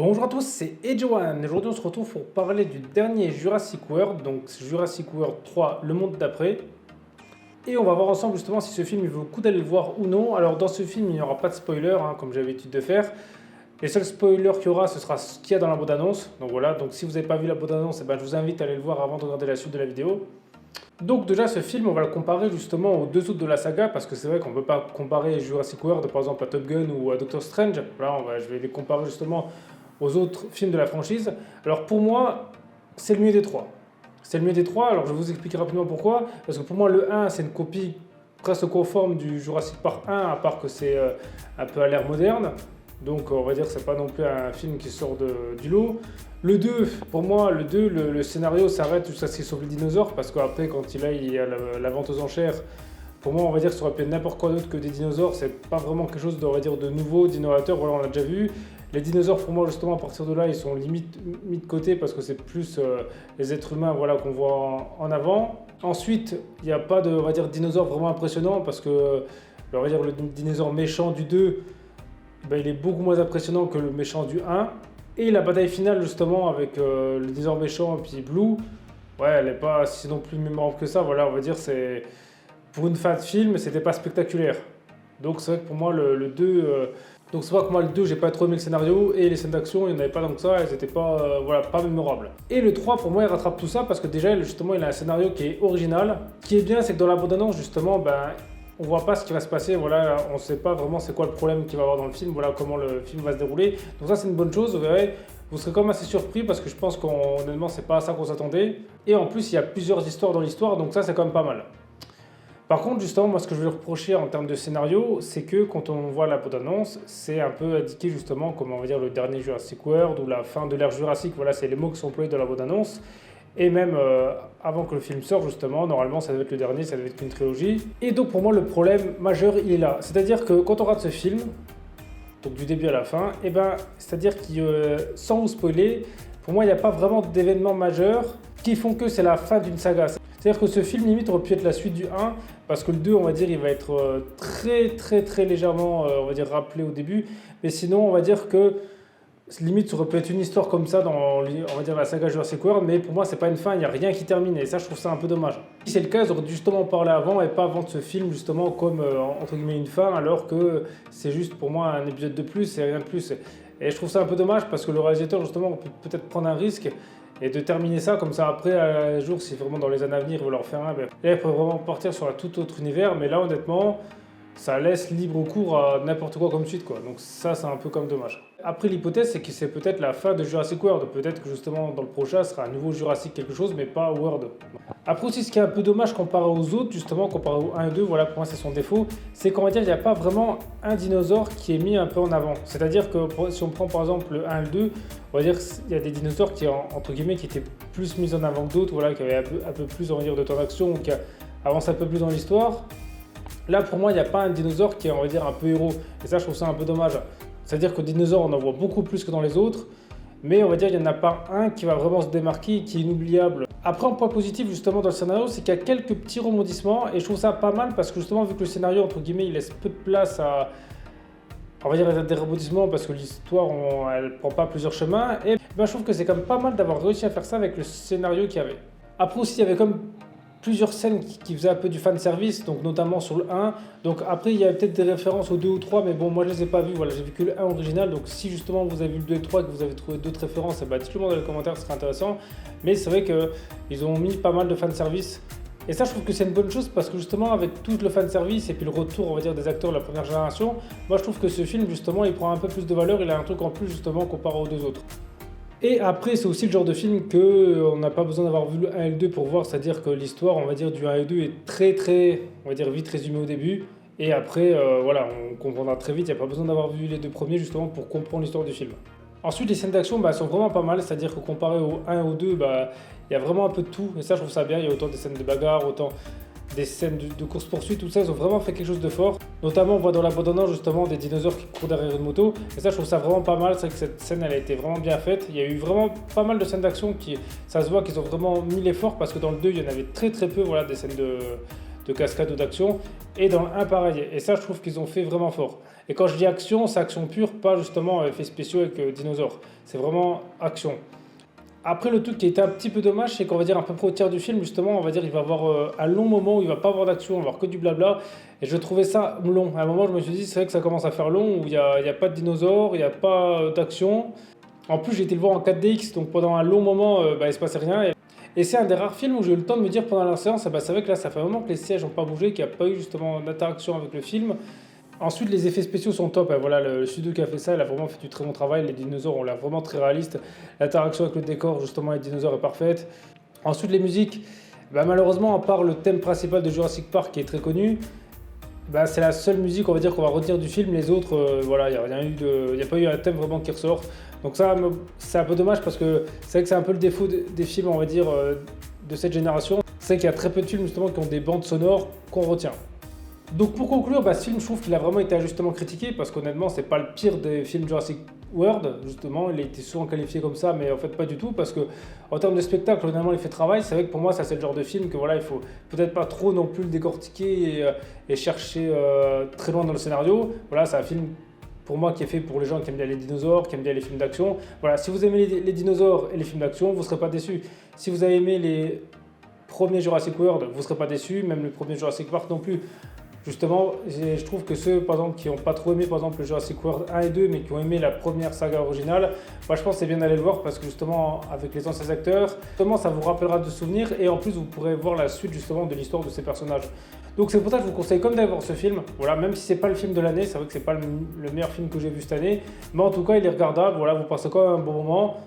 Bonjour à tous, c'est Edgewan. Aujourd'hui, on se retrouve pour parler du dernier Jurassic World, donc Jurassic World 3, Le Monde d'après. Et on va voir ensemble justement si ce film il vaut le coup d'aller le voir ou non. Alors, dans ce film, il n'y aura pas de spoiler, comme j'ai l'habitude de faire. Les seuls spoilers qu'il y aura, ce sera ce qu'il y a dans la bande-annonce. Donc voilà, donc si vous n'avez pas vu la bande-annonce, je vous invite à aller le voir avant de regarder la suite de la vidéo. Donc déjà, ce film, on va le comparer justement aux deux autres de la saga, parce que c'est vrai qu'on ne peut pas comparer Jurassic World, par exemple, à Top Gun ou à Doctor Strange. Là, je vais les comparer justement aux autres films de la franchise. Alors pour moi, c'est le mieux des trois. C'est le mieux des trois, alors je vais vous expliquer rapidement pourquoi. Parce que pour moi, le 1, c'est une copie presque conforme du Jurassic Park 1, à part que c'est un peu à l'ère moderne. Donc on va dire que c'est pas non plus un film qui sort du lot. Le 2, pour moi, le scénario s'arrête jusqu'à ce qu'il sauve les dinosaures, parce qu'après, quand il y a la vente aux enchères, pour moi, on va dire que ça aurait pu être n'importe quoi d'autre que des dinosaures. C'est pas vraiment quelque chose de nouveau, d'innovateur. Voilà, on l'a déjà vu. Les dinosaures, pour moi, justement, à partir de là, ils sont limite mis de côté parce que c'est plus les êtres humains voilà, qu'on voit en avant. Ensuite, il n'y a pas de on va dire, dinosaure vraiment impressionnant parce que on va dire, le dinosaure méchant du 2, il est beaucoup moins impressionnant que le méchant du 1. Et la bataille finale, justement, avec le dinosaure méchant et puis Blue, ouais, elle n'est pas si non plus mémorable que ça. Voilà, on va dire c'est pour une fin de film, c'était pas spectaculaire. Donc c'est vrai que pour moi, le 2... donc c'est vrai que moi, le 2, j'ai pas trop aimé le scénario et les scènes d'action, il n'y en avait pas tant que ça, elles étaient pas, pas mémorables. Et le 3, pour moi, il rattrape tout ça parce que déjà, justement, il a un scénario qui est original. Ce qui est bien, c'est que dans la bande-annonce, justement, on voit pas ce qui va se passer, voilà, on sait pas vraiment c'est quoi le problème qu'il va y avoir dans le film, voilà comment le film va se dérouler. Donc ça, c'est une bonne chose, vous verrez. Vous serez quand même assez surpris parce que je pense qu'honnêtement, c'est pas à ça qu'on s'attendait. Et en plus, il y a plusieurs histoires dans l'histoire, donc ça, c'est quand même pas mal. Par contre, justement, moi, ce que je vais reprocher en termes de scénario, c'est que quand on voit la bande-annonce, c'est un peu indiqué justement comme on va dire le dernier Jurassic World ou la fin de l'ère Jurassique. Voilà, c'est les mots qui sont employés dans la bande-annonce. Et même avant que le film sorte, justement, normalement, ça devait être le dernier, ça devait être une trilogie. Et donc, pour moi, le problème majeur, il est là. C'est-à-dire que quand on regarde ce film, donc du début à la fin, c'est-à-dire que sans vous spoiler, pour moi, il n'y a pas vraiment d'événements majeurs qui font que c'est la fin d'une saga. C'est-à-dire que ce film, limite, aurait pu être la suite du 1, parce que le 2, on va dire, il va être très légèrement, on va dire, rappelé au début. Mais sinon, on va dire que, limite, ça aurait pu être une histoire comme ça dans, on va dire, la saga Jurassic World, mais pour moi, c'est pas une fin, il n'y a rien qui termine, et ça, je trouve ça un peu dommage. Si c'est le cas, ils auraient dû justement en parler avant, et pas vendre ce film, justement, comme, entre guillemets, une fin, alors que c'est juste, pour moi, un épisode de plus, et rien de plus. Et je trouve ça un peu dommage, parce que le réalisateur, justement, peut peut-être prendre un risque, et de terminer ça comme ça après, un jour, si vraiment dans les années à venir, ils veulent leur faire un, là, ils peuvent vraiment partir sur un tout autre univers. Mais là, honnêtement, ça laisse libre cours à n'importe quoi comme suite, quoi. Donc ça, c'est un peu comme dommage. Après, l'hypothèse, c'est que c'est peut-être la fin de Jurassic World. Peut-être que justement, dans le prochain, ce sera un nouveau Jurassic quelque chose, mais pas World. Après aussi, ce qui est un peu dommage comparé aux autres, justement, comparé aux 1 et 2, voilà, pour moi, c'est son défaut, c'est qu'on va dire qu'il n'y a pas vraiment un dinosaure qui est mis un peu en avant. C'est-à-dire que si on prend par exemple le 1 et le 2, on va dire qu'il y a des dinosaures qui, entre guillemets, qui étaient plus mis en avant que d'autres, voilà, qui avaient un peu plus, on va dire, de temps d'action, ou qui avancent un peu plus dans l'histoire. Là, pour moi, il n'y a pas un dinosaure qui est, on va dire, un peu héros. Et ça, je trouve ça un peu dommage. C'est-à-dire que dinosaures, on en voit beaucoup plus que dans les autres. Mais on va dire qu'il n'y en a pas un qui va vraiment se démarquer, qui est inoubliable. Après, un point positif, justement, dans le scénario, c'est qu'il y a quelques petits rebondissements. Et je trouve ça pas mal parce que, justement, vu que le scénario, entre guillemets, il laisse peu de place à... On va dire des rebondissements parce que l'histoire, elle prend pas plusieurs chemins. Et je trouve que c'est quand même pas mal d'avoir réussi à faire ça avec le scénario qu'il y avait. Après aussi, il y avait comme plusieurs scènes qui faisaient un peu du fan service, donc notamment sur le 1. Donc après, il y a peut-être des références au 2 ou 3, mais bon, moi je les ai pas vues, voilà, j'ai vu que le 1 original. Donc si justement vous avez vu le 2 et le 3 et que vous avez trouvé d'autres références, dites-le moi dans les commentaires, ce serait intéressant. Mais c'est vrai qu'ils ont mis pas mal de fan service. Et ça, je trouve que c'est une bonne chose parce que justement, avec tout le fan service et puis le retour, on va dire, des acteurs de la première génération, moi je trouve que ce film, justement, il prend un peu plus de valeur, il a un truc en plus, justement, comparé aux deux autres. Et après, c'est aussi le genre de film qu'on n'a pas besoin d'avoir vu le 1 et le 2 pour voir, c'est-à-dire que l'histoire, on va dire, du 1 et 2 est on va dire, vite résumée au début. Et après, voilà, on comprendra très vite, il n'y a pas besoin d'avoir vu les deux premiers, justement, pour comprendre l'histoire du film. Ensuite, les scènes d'action sont vraiment pas mal, c'est-à-dire que comparé au 1 et au 2, il y a vraiment un peu de tout. Et ça, je trouve ça bien, il y a autant des scènes de bagarre, autant des scènes de course-poursuite, tout ça, ils ont vraiment fait quelque chose de fort. Notamment, on voit dans la bande-annonce justement des dinosaures qui courent derrière une moto. Et ça, je trouve ça vraiment pas mal. C'est vrai que cette scène, elle a été vraiment bien faite. Il y a eu vraiment pas mal de scènes d'action ça se voit qu'ils ont vraiment mis l'effort parce que dans le 2, il y en avait très peu, voilà, des scènes de cascade ou d'action. Et dans le 1, pareil. Et ça, je trouve qu'ils ont fait vraiment fort. Et quand je dis action, c'est action pure, pas justement effets spéciaux avec dinosaures. C'est vraiment action. Après, le truc qui était un petit peu dommage, c'est qu'on va dire à peu près au tiers du film, justement, on va dire il va y avoir un long moment où il va pas avoir d'action, on va avoir que du blabla. Et je trouvais ça long. À un moment, je me suis dit, c'est vrai que ça commence à faire long, où il y a pas de dinosaures, il n'y a pas d'action. En plus, j'ai été le voir en 4DX, donc pendant un long moment, il se passait rien. Et c'est un des rares films où j'ai eu le temps de me dire pendant la séance, c'est vrai que là, ça fait un moment que les sièges n'ont pas bougé, qu'il n'y a pas eu justement d'interaction avec le film. Ensuite, les effets spéciaux sont top. Voilà, le studio qui a fait ça, il a vraiment fait du très bon travail. Les dinosaures ont l'air vraiment très réalistes. L'interaction avec le décor, justement, les dinosaures est parfaite. Ensuite, les musiques, malheureusement, à part le thème principal de Jurassic Park qui est très connu, c'est la seule musique, on va dire, qu'on va retenir du film. Les autres, voilà, il n'y a pas eu un thème vraiment qui ressort. Donc ça, c'est un peu dommage parce que c'est vrai que c'est un peu le défaut des films, on va dire, de cette génération. C'est qu'il y a très peu de films, justement, qui ont des bandes sonores qu'on retient. Donc pour conclure, ce film, je trouve qu'il a vraiment été injustement critiqué parce qu'honnêtement, c'est pas le pire des films Jurassic World, justement, il a été souvent qualifié comme ça, mais en fait pas du tout parce que en termes de spectacle, honnêtement, l'effet de travail, c'est vrai que pour moi, ça c'est le genre de film que voilà, il faut peut-être pas trop non plus le décortiquer et chercher très loin dans le scénario. Voilà, c'est un film pour moi qui est fait pour les gens qui aiment bien les dinosaures, qui aiment bien les films d'action. Voilà, si vous aimez les dinosaures et les films d'action, vous ne serez pas déçus. Si vous avez aimé les premiers Jurassic World, vous ne serez pas déçus, même le premier Jurassic Park non plus. Justement, je trouve que ceux par exemple qui n'ont pas trop aimé par exemple le Jurassic World 1 et 2 mais qui ont aimé la première saga originale, moi je pense que c'est bien d'aller le voir parce que justement avec les anciens acteurs, justement ça vous rappellera de souvenirs et en plus vous pourrez voir la suite justement de l'histoire de ces personnages. Donc c'est pour ça que je vous conseille comme d'aller voir ce film, voilà, même si c'est pas le film de l'année, c'est vrai que c'est pas le meilleur film que j'ai vu cette année, mais en tout cas il est regardable, voilà, vous passez quand même un bon moment.